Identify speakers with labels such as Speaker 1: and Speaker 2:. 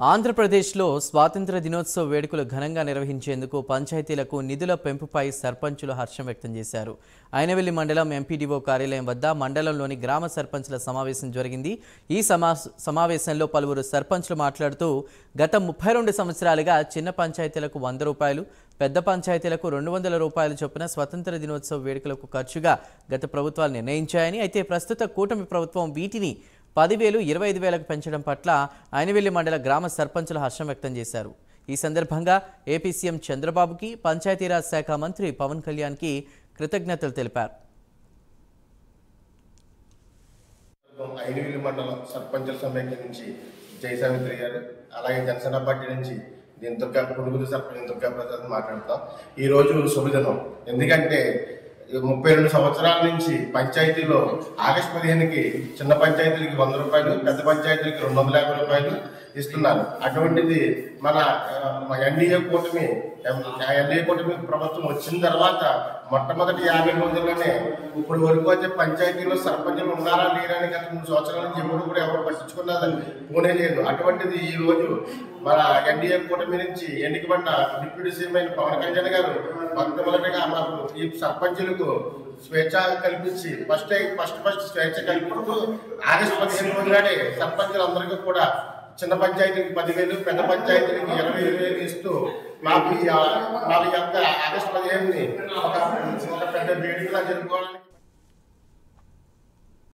Speaker 1: ఆంధ్రప్రదేశ్లో స్వాతంత్ర దినోత్సవ వేడుకలు ఘనంగా నిర్వహించేందుకు పంచాయతీలకు నిధుల పెంపుపై సర్పంచులు హర్షం వ్యక్తం చేశారు. ఐనవెల్లి మండలం ఎంపీడీఓ కార్యాలయం వద్ద మండలంలోని గ్రామ సర్పంచుల సమావేశం జరిగింది. ఈ సమావేశంలో పలువురు సర్పంచులు మాట్లాడుతూ గత 32 సంవత్సరాలుగా చిన్న పంచాయతీలకు 100 రూపాయలు, పెద్ద పంచాయతీలకు 200 రూపాయలు చొప్పున స్వాతంత్ర దినోత్సవ వేడుకలకు ఖర్చుగా గత ప్రభుత్వాలు నిర్ణయించాయని, అయితే ప్రస్తుత కూటమి ప్రభుత్వం వీటిని 10,000, 25,000కు పెంచడం పట్ల ఐనవెల్లి మండల గ్రామ సర్పంచులు హర్షం వ్యక్తం చేశారు. ఈ సందర్భంగా ఏపీ సీఎం చంద్రబాబుకి, పంచాయతీరాజ్ శాఖ మంత్రి పవన్ కళ్యాణ్కి కృతజ్ఞతలు తెలిపారు.
Speaker 2: ఐనవెల్లి మండలం సర్పంచుల సమైక్య నుంచి జయసావిత్రి గారు, అలాగే జనసేన పార్టీ నుంచి పునుగుల సర్పంచ్ దుర్గా ప్రసాద్ మాట్లాడతాం. ఈరోజు శుభదినం. ఎందుకంటే 32 సంవత్సరాల నుంచి పంచాయతీలో ఆగస్టు 15కి చిన్న పంచాయతీలకి 100 రూపాయలు, పెద్ద పంచాయతీలకి 250 రూపాయలు ఇస్తున్నారు. అటువంటిది మన ఎన్డీఏ కూటమి ప్రభుత్వం వచ్చిన తర్వాత మొట్టమొదటి 50 రోజుల్లోనే ఇప్పుడు వరకు అయితే పంచాయతీలో సర్పంచులు ఉన్నారా లేరా అని గత 3 సంవత్సరాల నుంచి ఎప్పుడు కూడా ఎవరు పట్టించుకున్నదని పోనే లేదు. అటువంటిది ఈ రోజు మన ఎన్డీఏ కూటమి నుంచి ఎన్నికబడిన డిప్యూటీ సీఎం అయిన పవన్ కళ్యాణ్ గారు మొట్టమొదటిగా మాకు ఈ సర్పంచులకు స్వేచ్ఛ కల్పించి ఫస్ట్ స్వేచ్ఛ కల్పిస్తూ ఆగస్టు 15 రోజునాడే సర్పంచులందరికీ కూడా చిన్న పంచాయతీకి 10,000, పెద్ద పంచాయతీలకి 25,000 ఇస్తూ మాకు ఆగస్టు 15ని ఒక పెద్ద వేడుకలా జరుపుకోవడానికి